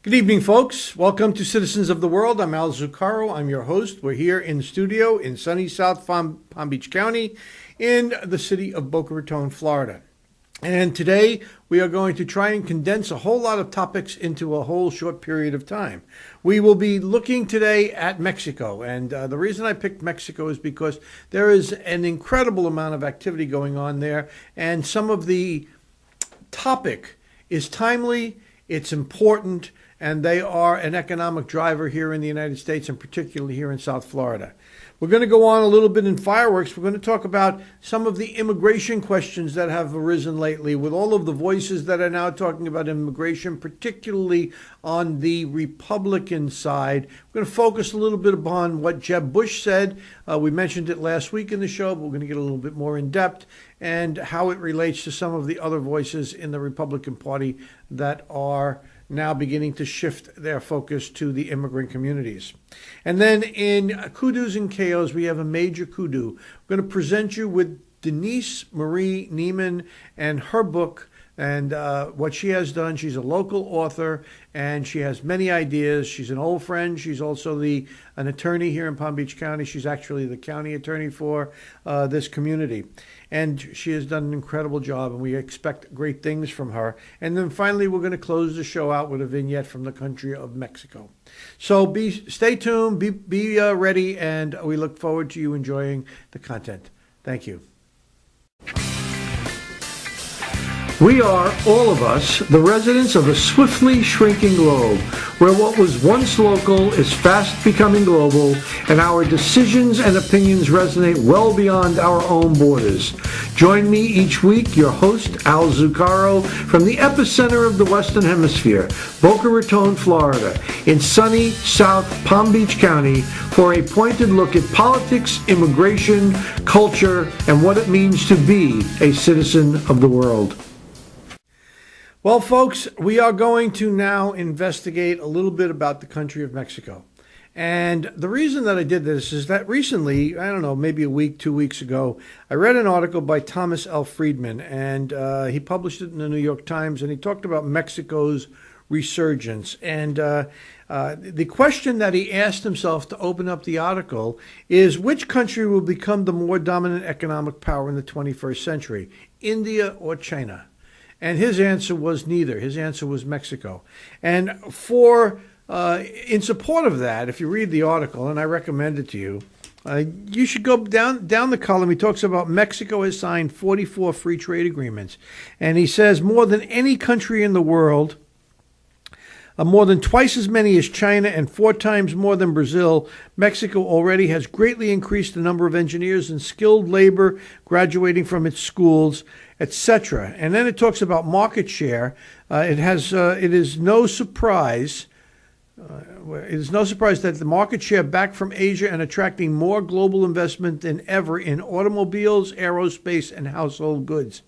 Good evening, folks. Welcome to Citizens of the World. I'm Al Zucaro. I'm your host. We're here in studio in sunny South Palm Beach County in the city of Boca Raton, Florida. And today we are going to try and condense a whole lot of topics into a whole short period of time. We will be looking today at Mexico. And the reason I picked Mexico is because there is an incredible amount of activity going on there. And some of the topic is timely, it's important, and they are an economic driver here in the United States and particularly here in South Florida. We're going to go on a little bit in fireworks. We're going to talk about some of the immigration questions that have arisen lately with all of the voices that are now talking about immigration, particularly on the Republican side. We're going to focus a little bit upon what Jeb Bush said. We mentioned it last week in the show, but we're going to get a little bit more in depth and how it relates to some of the other voices in the Republican Party that are now beginning to shift their focus to the immigrant communities. And then in Kudos and KOs, we have a major kudu. We're going to present you with Denise Marie Neiman and her book and what she has done. She's a local author and she has many ideas. She's an old friend. She's also an attorney here in Palm Beach County. She's actually the county attorney for this community. And she has done an incredible job, and we expect great things from her. And then finally, we're going to close the show out with a vignette from the country of Mexico. So stay tuned, be ready, and we look forward to you enjoying the content. Thank you. We are, all of us, the residents of a swiftly shrinking globe, where what was once local is fast becoming global, and our decisions and opinions resonate well beyond our own borders. Join me each week, your host, Al Zucaro, from the epicenter of the Western Hemisphere, Boca Raton, Florida, in sunny South Palm Beach County, for a pointed look at politics, immigration, culture, and what it means to be a citizen of the world. Well, folks, we are going to now investigate a little bit about the country of Mexico. And the reason that I did this is that recently, I don't know, maybe a week, 2 weeks ago, I read an article by Thomas L. Friedman, and he published it in the New York Times, and he talked about Mexico's resurgence. And the question that he asked himself to open up the article is, which country will become the more dominant economic power in the 21st century, India or China? And his answer was neither. His answer was Mexico. And in support of that, if you read the article, and I recommend it to you, you should go down the column. He talks about Mexico has signed 44 free trade agreements. And he says more than any country in the world, more than twice as many as China and 4 times more than Brazil, Mexico already has greatly increased the number of engineers and skilled labor graduating from its schools, etc. And then it talks about market share. It is no surprise that the market share back from Asia and attracting more global investment than ever in automobiles, aerospace, and household goods.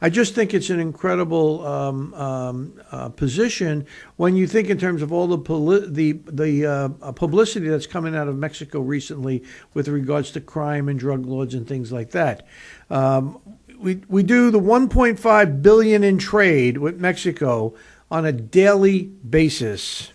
I just think it's an incredible position when you think in terms of all the publicity that's coming out of Mexico recently with regards to crime and drug lords and things like that. We do the 1.5 billion in trade with Mexico on a daily basis.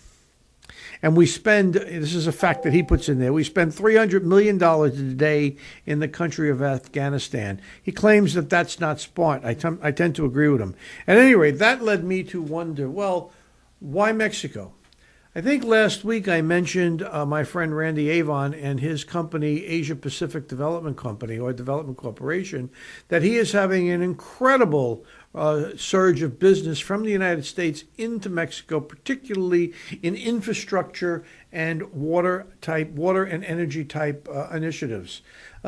And we spend, this is a fact that he puts in there, we spend $300 million a day in the country of Afghanistan. He claims that that's not smart. I tend to agree with him. At any rate, that led me to wonder, well, why Mexico? I think last week I mentioned my friend Randy Avon and his company, Asia Pacific Development Company, or Development Corporation, that he is having an incredible surge of business from the United States into Mexico, particularly in infrastructure and water and energy type initiatives.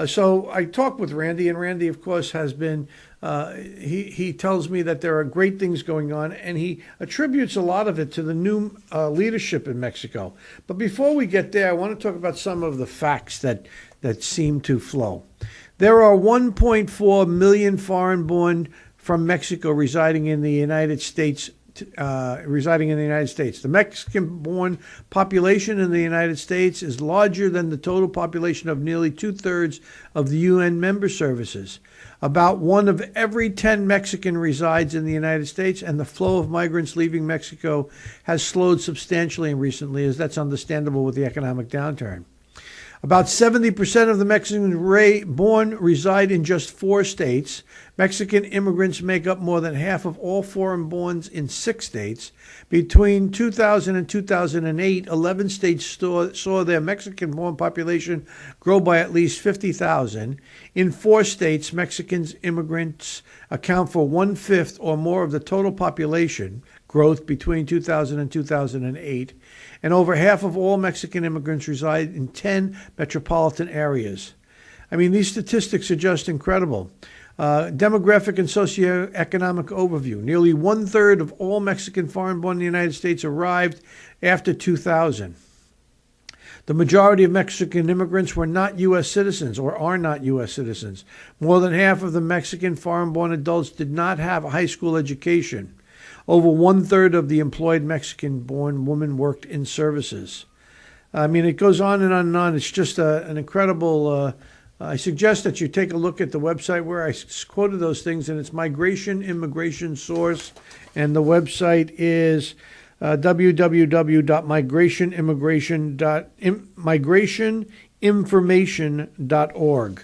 So I talked with Randy, and Randy, of course, has been, he tells me that there are great things going on, and he attributes a lot of it to the new leadership in Mexico. But before we get there, I want to talk about some of the facts that seem to flow. There are 1.4 million foreign-born from Mexico residing in the United States residing in the United States. The Mexican-born population in the United States is larger than the total population of nearly two-thirds of the UN member services. About 1 of every 10 Mexican resides in the United States, and the flow of migrants leaving Mexico has slowed substantially recently, as that's understandable with the economic downturn. About 70% of the Mexicans born reside in just 4 states. Mexican immigrants make up more than half of all foreign-borns in 6 states. Between 2000 and 2008, 11 states saw their Mexican-born population grow by at least 50,000. In 4 states, Mexican immigrants account for 1/5 or more of the total population growth between 2000 and 2008. And over half of all Mexican immigrants reside in 10 metropolitan areas. I mean, these statistics are just incredible. Demographic and socioeconomic overview. Nearly 1/3 of all Mexican foreign-born in the United States arrived after 2000. The majority of Mexican immigrants were not U.S. citizens or are not U.S. citizens. More than half of the Mexican foreign-born adults did not have a high school education. Over 1/3 of the employed Mexican-born women worked in services. I mean, it goes on and on and on. It's just an incredible... I suggest that you take a look at the website where I quoted those things, and it's Migration Immigration Source, and the website is www.migrationinformation.org.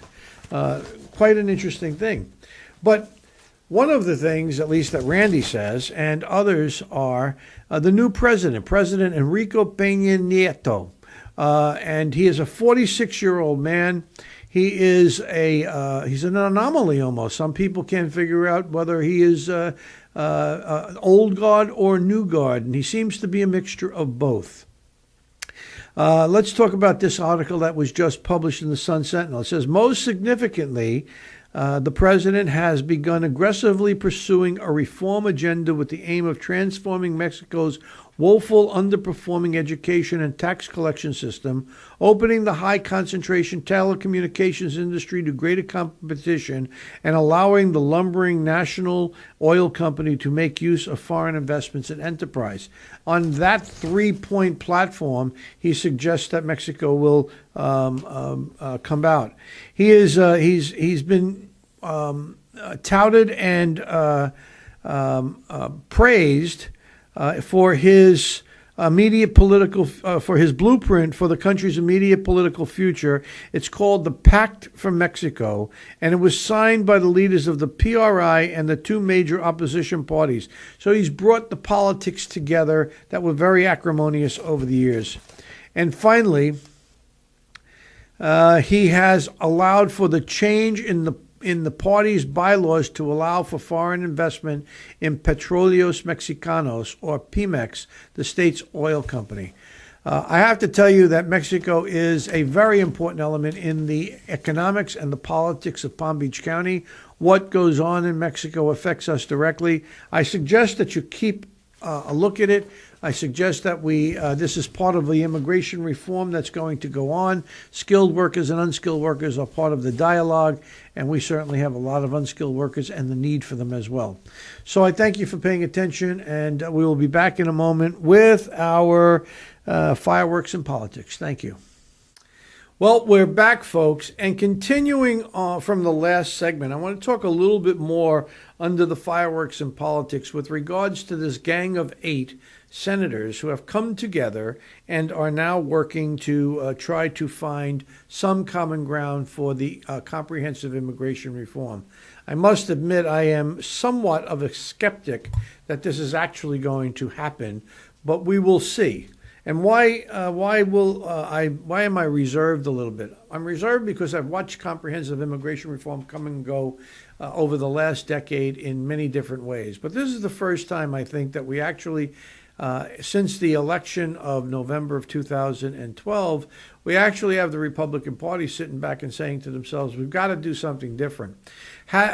Quite an interesting thing. But one of the things, at least that Randy says, and others are, the new president, President Enrique Peña Nieto. And he is a 46-year-old man. He is he's an anomaly almost. Some people can't figure out whether he is old guard or new guard, and he seems to be a mixture of both. Let's talk about this article that was just published in the Sun Sentinel. It says, most significantly, the president has begun aggressively pursuing a reform agenda with the aim of transforming Mexico's woeful, underperforming education and tax collection system, opening the high-concentration telecommunications industry to greater competition, and allowing the lumbering national oil company to make use of foreign investments and enterprise. On that 3-point platform, he suggests that Mexico will come out. He's been touted and praised for his immediate political, for his blueprint for the country's immediate political future. It's called the Pact for Mexico, and it was signed by the leaders of the PRI and the 2 major opposition parties. So he's brought the politics together that were very acrimonious over the years. And finally, he has allowed for the change in the party's bylaws to allow for foreign investment in Petróleos Mexicanos, or Pemex, the state's oil company. I have to tell you that Mexico is a very important element in the economics and the politics of Palm Beach County. What goes on in Mexico affects us directly. I suggest that you keep a look at it. I suggest that this is part of the immigration reform that's going to go on. Skilled workers and unskilled workers are part of the dialogue, and we certainly have a lot of unskilled workers and the need for them as well. So I thank you for paying attention, and we will be back in a moment with our fireworks and politics. Thank you. Well, we're back, folks, and continuing from the last segment, I want to talk a little bit more under the fireworks and politics with regards to this gang of 8 senators who have come together and are now working to try to find some common ground for the comprehensive immigration reform. I must admit I am somewhat of a skeptic that this is actually going to happen, but we will see. And why am I reserved a little bit? I'm reserved because I've watched comprehensive immigration reform come and go over the last decade in many different ways. But this is the first time, I think, that we actually, since the election of November of 2012, we actually have the Republican Party sitting back and saying to themselves, we've got to do something different.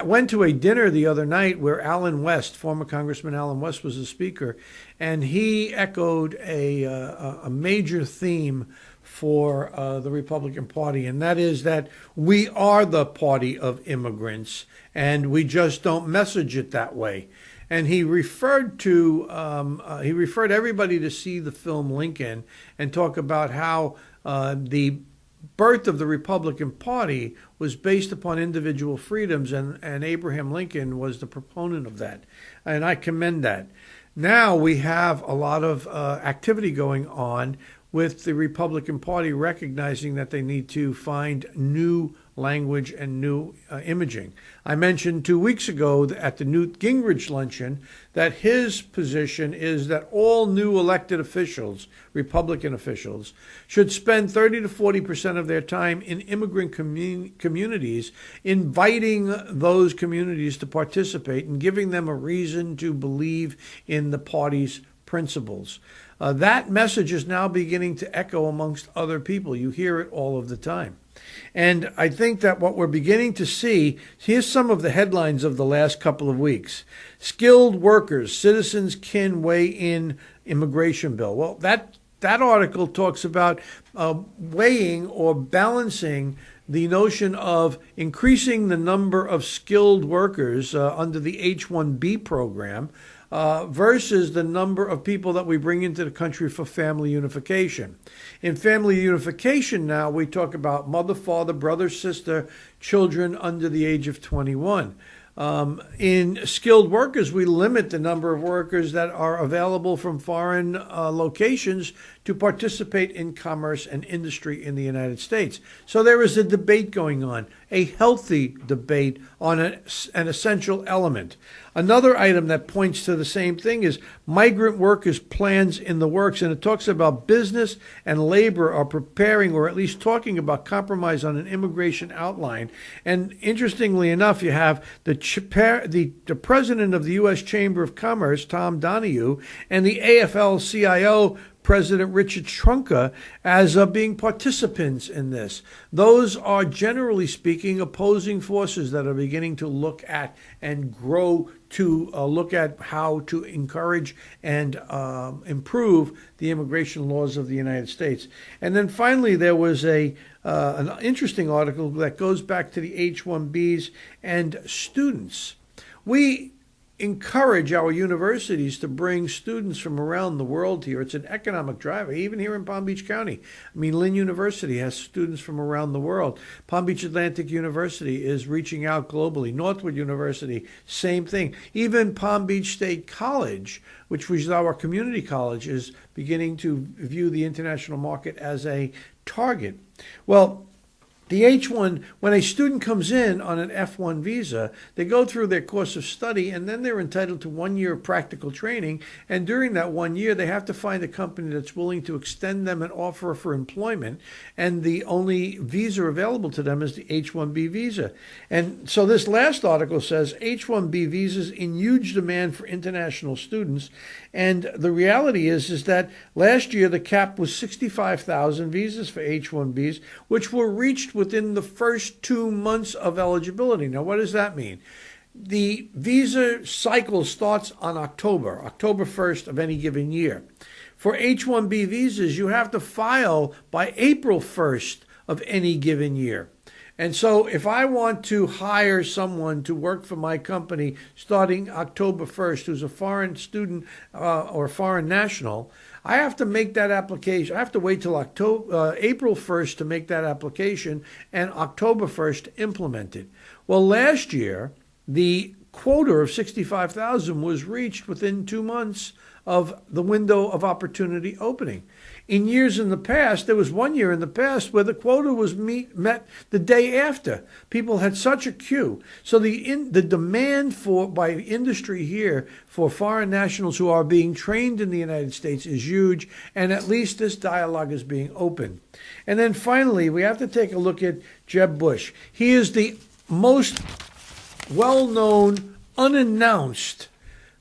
Went to a dinner the other night where Alan West, former Congressman Alan West, was the speaker, and he echoed a major theme for the Republican Party, and that is that we are the party of immigrants, and we just don't message it that way. and he referred everybody to see the film Lincoln and talk about how the birth of the Republican Party was based upon individual freedoms, and Abraham Lincoln was the proponent of that, and I commend that. Now we have a lot of activity going on with the Republican Party recognizing that they need to find new language and new imaging. I mentioned 2 weeks ago at the Newt Gingrich luncheon that his position is that all new elected officials, Republican officials, should spend 30 to 40% of their time in immigrant communities, inviting those communities to participate and giving them a reason to believe in the party's principles. That message is now beginning to echo amongst other people. You hear it all of the time. And I think that what we're beginning to see, here's some of the headlines of the last couple of weeks. Skilled workers, citizens can weigh in immigration bill. Well, that article talks about weighing or balancing the notion of increasing the number of skilled workers under the H-1B program versus the number of people that we bring into the country for family unification. In family unification now, we talk about mother, father, brother, sister, children under the age of 21. In skilled workers, we limit the number of workers that are available from foreign locations to participate in commerce and industry in the United States. So there is a debate going on, a healthy debate on an essential element. Another item that points to the same thing is migrant workers' plans in the works, and it talks about business and labor are preparing or at least talking about compromise on an immigration outline. And interestingly enough, you have the president of the U.S. Chamber of Commerce, Tom Donahue, and the AFL-CIO President Richard Trunka as being participants in this. Those are, generally speaking, opposing forces that are beginning to look at and grow to look at how to encourage and improve the immigration laws of the United States. And then finally, there was an interesting article that goes back to the H-1Bs and students. We encourage our universities to bring students from around the world here. It's an economic driver, even here in Palm Beach County. I mean, Lynn University has students from around the world. Palm Beach Atlantic University is reaching out globally. Northwood University, same thing. Even Palm Beach State College, which was our community college, is beginning to view the international market as a target. Well, the H-1, when a student comes in on an F-1 visa, they go through their course of study, and then they're entitled to 1 year of practical training. And during that 1 year, they have to find a company that's willing to extend them an offer for employment. And the only visa available to them is the H-1B visa. And so this last article says H-1B visas in huge demand for international students. And the reality is that last year the cap was 65,000 visas for H-1Bs, which were reached within the first 2 months of eligibility. Now, what does that mean? The visa cycle starts on October 1st of any given year. For H-1B visas, you have to file by April 1st of any given year. And so if I want to hire someone to work for my company starting October 1st, who's a foreign student or foreign national, I have to make that application. I have to wait till April 1st to make that application and October 1st to implement it. Well, last year, the quota of 65,000 was reached within 2 months of the window of opportunity opening. In years in the past, there was 1 year in the past where the quota was met the day after. People had such a queue. So the demand by industry here for foreign nationals who are being trained in the United States is huge, and at least this dialogue is being open. And then finally, we have to take a look at Jeb Bush. He is the most well-known, unannounced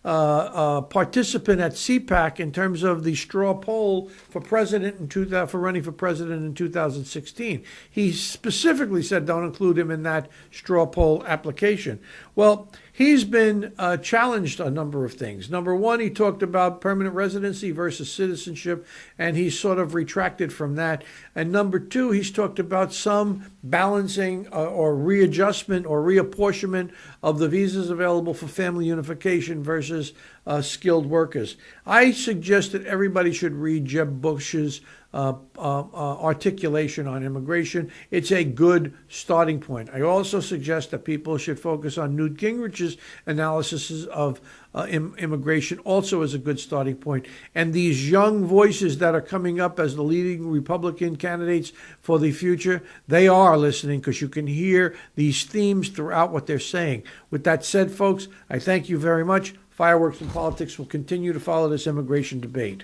participant at CPAC in terms of the straw poll for president for running for president in 2016. He specifically said don't include him in that straw poll application. Well, He's been challenged a number of things. Number one, he talked about permanent residency versus citizenship, and he's sort of retracted from that. And number two, he's talked about some balancing or readjustment or reapportionment of the visas available for family unification versus skilled workers. I suggest that everybody should read Jeb Bush's articulation on immigration. It's a good starting point. I also suggest that people should focus on Newt Gingrich's analysis of immigration, also as a good starting point. And these young voices that are coming up as the leading Republican candidates for the future, they are listening, because you can hear these themes throughout what they're saying. With that said, folks, I thank you very much. Fireworks and Politics will continue to follow this immigration debate.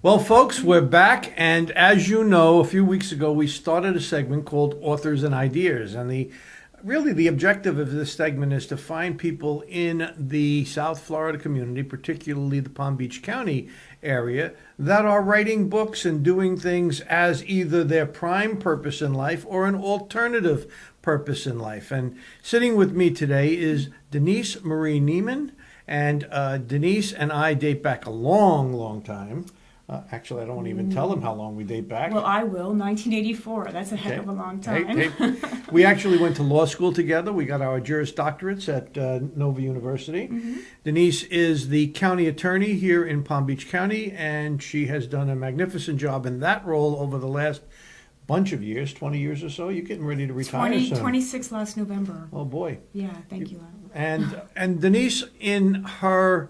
Well, folks, we're back, and as you know, a few weeks ago we started a segment called Authors and Ideas, and the objective of this segment is to find people in the South Florida community, particularly the Palm Beach County area, that are writing books and doing things as either their prime purpose in life or an alternative purpose in life. And sitting with me today is Denise Marie Neiman, and Denise and I date back a long, long time. Actually, I don't want to even tell them how long we date back. Well, I will. 1984. That's a heck of a long time. Hey. We actually went to law school together. We got our Juris Doctorates at Nova University. Mm-hmm. Denise is the county attorney here in Palm Beach County, and she has done a magnificent job in that role over the last bunch of years, 20 years or so. You're getting ready to retire soon. 26 last November. Oh, boy. Yeah, thank you. And Denise, in her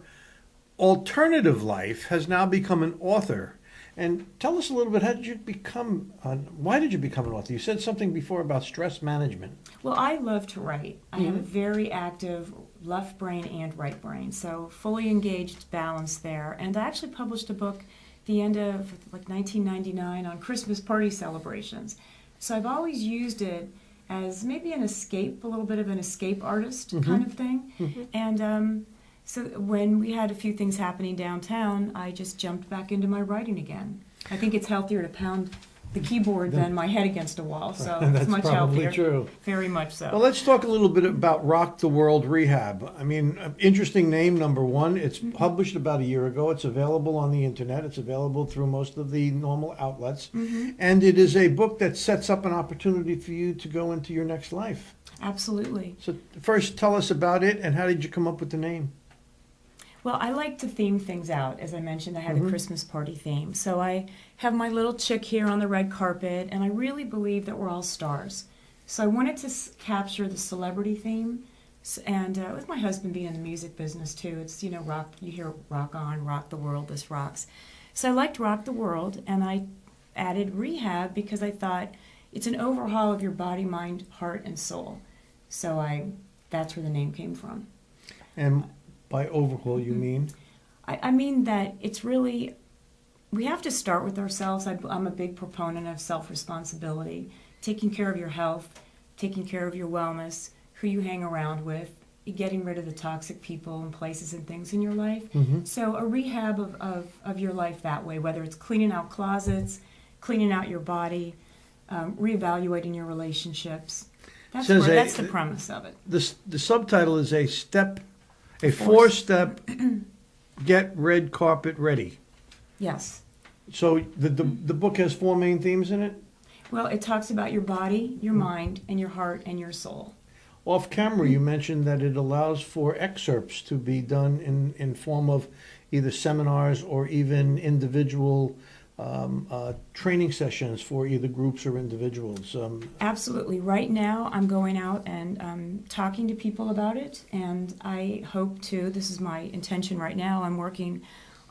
alternative life, has now become an author. And tell us a little bit, why did you become an author? You said something before about stress management. Well, I love to write. I have a very active left brain and right brain, so fully engaged balance there. And I actually published a book at the end of 1999 on Christmas party celebrations. So I've always used it as maybe an escape, a little bit of an escape artist kind of thing. Mm-hmm. And so when we had a few things happening downtown, I just jumped back into my writing again. I think it's healthier to pound the keyboard than my head against a wall, so it's much healthier. That's probably true. Very much so. Well, let's talk a little bit about Rock the World Rehab. I mean, interesting name, number one. It's published about a year ago. It's available on the internet. It's available through most of the normal outlets. And it is a book that sets up an opportunity for you to go into your next life. Absolutely. So first, tell us about it, and how did you come up with the name? Well, I like to theme things out. As I mentioned, I had a Christmas party theme. So I have my little chick here on the red carpet, and I really believe that we're all stars. So I wanted to capture the celebrity theme, and with my husband being in the music business too, it's, rock, you hear rock on, rock the world, this rocks. So I liked Rock the World, and I added rehab because I thought it's an overhaul of your body, mind, heart, and soul. So that's where the name came from. And by overhaul, you mean? I mean that it's really, we have to start with ourselves. I'm a big proponent of self-responsibility, taking care of your health, taking care of your wellness, who you hang around with, getting rid of the toxic people and places and things in your life. So a rehab of your life that way, whether it's cleaning out closets, cleaning out your body, reevaluating your relationships. That's the premise of it. The subtitle is a four-step get red carpet ready. Yes. So the book has four main themes in it? Well, it talks about your body, your mind, and your heart, and your soul. Off camera, you mentioned that it allows for excerpts to be done in form of either seminars or even individual training sessions for either groups or individuals. Absolutely. Right now, I'm going out and talking to people about it, and I hope to, this is my intention right now, I'm working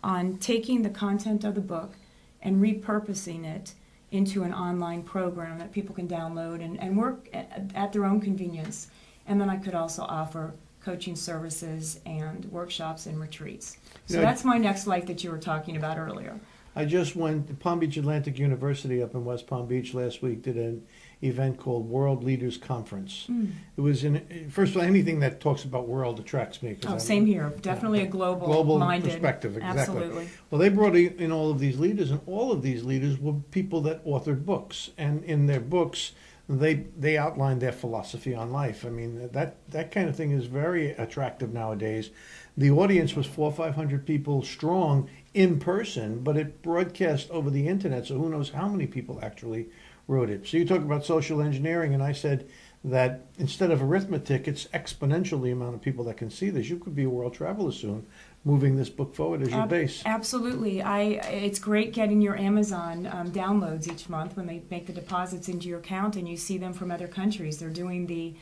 on taking the content of the book and repurposing it into an online program that people can download and work at their own convenience. And then I could also offer coaching services and workshops and retreats. So that's my next life that you were talking about earlier. I just went to Palm Beach Atlantic University up in West Palm Beach last week, did an event called World Leaders Conference. It was, first of all, anything that talks about world attracts me. Same here. Definitely a global-minded perspective, exactly. Absolutely. Well, they brought in all of these leaders, and all of these leaders were people that authored books. And in their books, they outline their philosophy on life. I mean, that kind of thing is very attractive nowadays. The audience was 400 or 500 people strong in person, but it broadcast over the internet, so who knows how many people actually wrote it. So you talk about social engineering, and I said that instead of arithmetic, it's exponential the amount of people that can see this. You could be a world traveler soon, moving this book forward as your base. Absolutely. It's great getting your Amazon downloads each month when they make the deposits into your account and you see them from other countries. They're doing the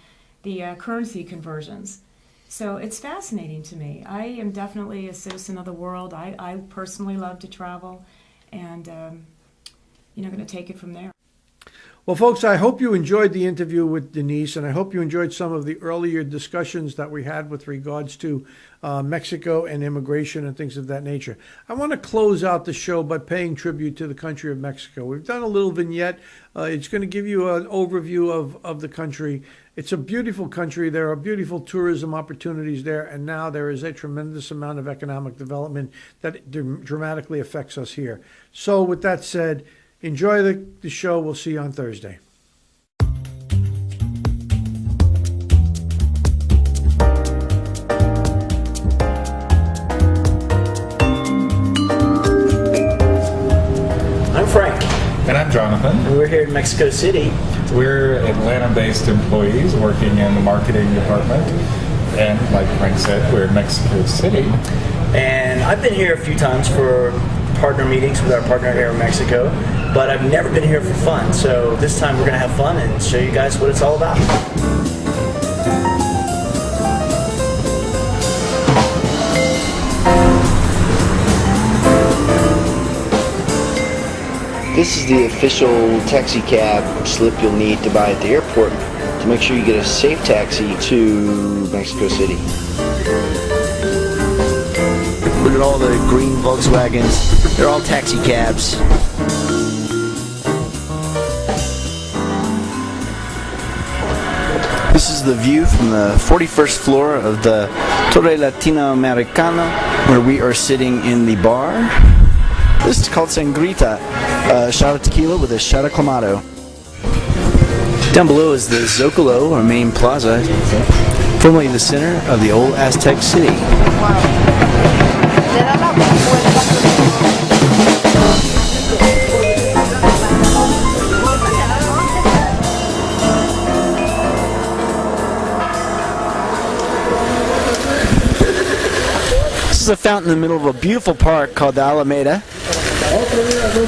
currency conversions. So it's fascinating to me. I am definitely a citizen of the world. I personally love to travel, and going to take it from there. Well, folks, I hope you enjoyed the interview with Denise, and I hope you enjoyed some of the earlier discussions that we had with regards to Mexico and immigration and things of that nature. I want to close out the show by paying tribute to the country of Mexico. We've done a little vignette. It's going to give you an overview of the country. It's a beautiful country. There are beautiful tourism opportunities there, and now there is a tremendous amount of economic development that dramatically affects us here. So with that said, enjoy the show. We'll see you on Thursday. I'm Frank. And I'm Jonathan. And we're here in Mexico City. We're Atlanta-based employees working in the marketing department. And like Frank said, we're in Mexico City. And I've been here a few times for partner meetings with our partner here in Mexico, but I've never been here for fun. So this time we're going to have fun and show you guys what it's all about. This is the official taxi cab slip you'll need to buy at the airport to make sure you get a safe taxi to Mexico City. Look at all the green Volkswagens. They're all taxi cabs. This is the view from the 41st floor of the Torre Latinoamericana, where we are sitting in the bar. This is called Sangrita, a shot of tequila with a shot of Clamato. Down below is the Zocalo, our main plaza, formerly the center of the old Aztec city. This is a fountain in the middle of a beautiful park called the Alameda,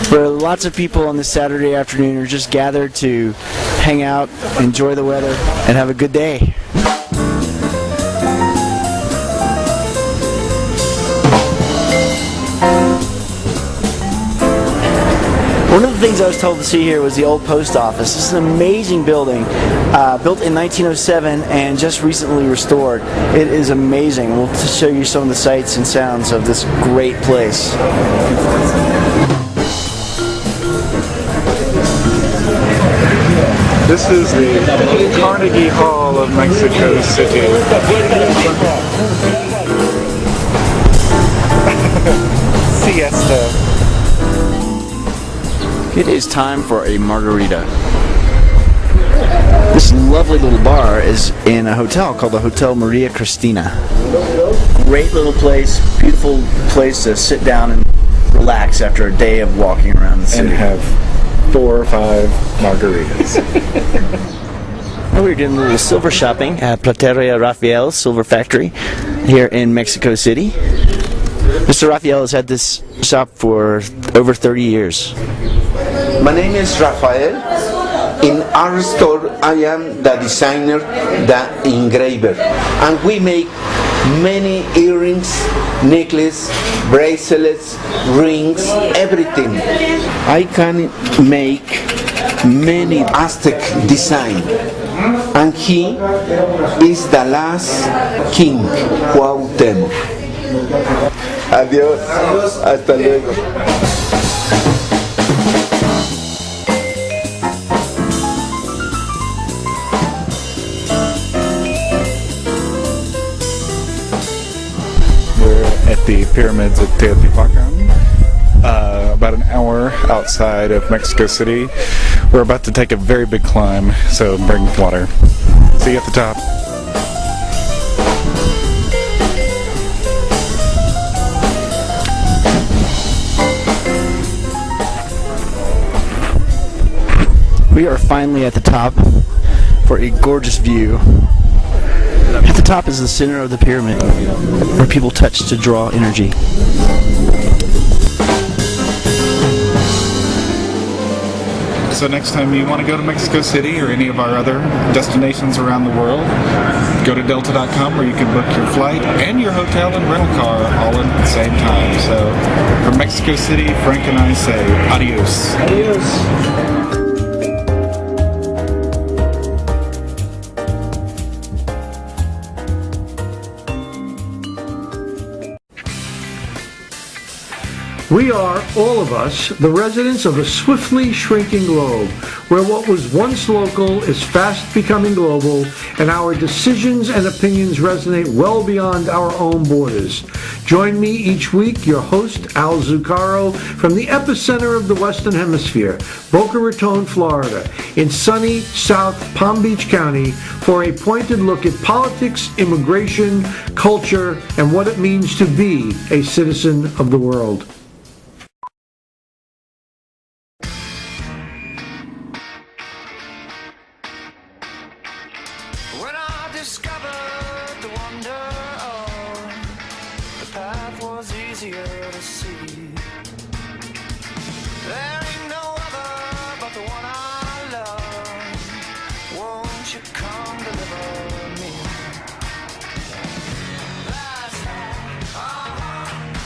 where lots of people on this Saturday afternoon are just gathered to hang out, enjoy the weather, and have a good day. One of the things I was told to see here was the old post office. This is an amazing building, built in 1907 and just recently restored. It is amazing. We'll show you some of the sights and sounds of this great place. This is the Carnegie Hall of Mexico City. Siesta. It is time for a margarita. This lovely little bar is in a hotel called the Hotel Maria Cristina. Great little place, beautiful place to sit down and relax after a day of walking around the city. And have 4 or 5 margaritas. We're doing a little silver shopping at Plateria Rafael's Silver Factory here in Mexico City. Mr. Rafael has had this shop for over 30 years. My name is Rafael. In our store, I am the designer, the engraver, and we make many earrings, necklaces, bracelets, rings, everything. I can make many Aztec design, and he is the last king, Cuauhtémoc. Adiós, hasta luego. We're at the pyramids at Teotihuacan, about about an hour outside of Mexico City. We're about to take a very big climb, so bring water. See you at the top. We are finally at the top for a gorgeous view. At the top is the center of the pyramid, where people touch to draw energy. So next time you want to go to Mexico City or any of our other destinations around the world, go to delta.com where you can book your flight and your hotel and rental car all at the same time. So from Mexico City, Frank and I say adios. Adios. We are, all of us, the residents of a swiftly shrinking globe, where what was once local is fast becoming global, and our decisions and opinions resonate well beyond our own borders. Join me each week, your host, Al Zucaro, from the epicenter of the Western Hemisphere, Boca Raton, Florida, in sunny South Palm Beach County, for a pointed look at politics, immigration, culture, and what it means to be a citizen of the world. When I discovered the wonder of the path was easier to see. There ain't no other but the one I love. Won't you come deliver me? That's how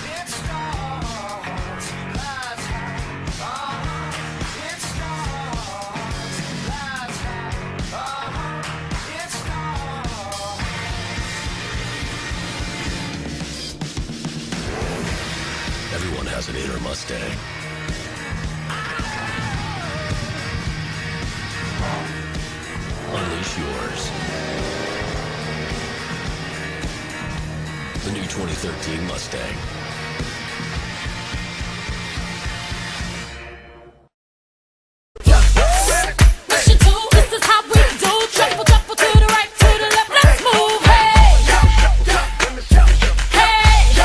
it starts. That's how it starts. That's how it starts. Everyone has an inner Mustang. Unleash yours. The new 2013 Mustang. Mission 2, this is how we do. Triple, triple to the right, to the left. Let's move. Hey, hey.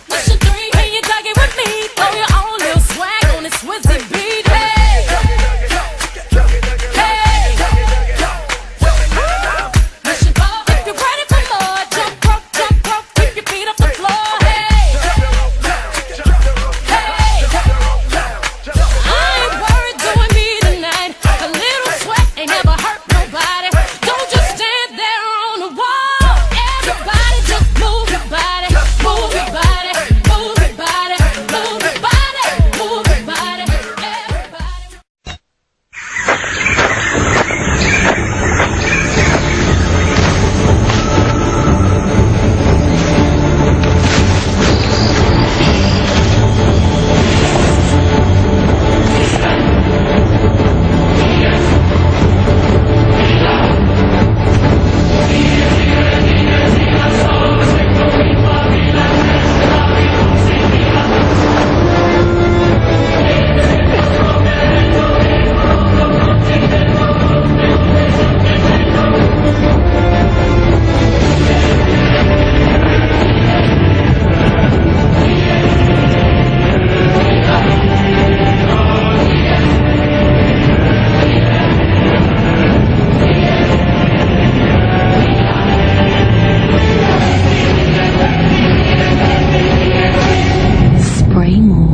Mission 3, can you dug it with me? Throw your own little swag on this Swizzy beat. Hey, hey. Mission 4, if you're ready for more, jump rope, keep your feet off the floor. Hey, hey. I ain't worried doing me tonight. A little sweat ain't never hurt nobody. Don't just stand there on the wall. Everybody just move your body, move your body, move your body, move your body, move your body. Everybody. Spray more.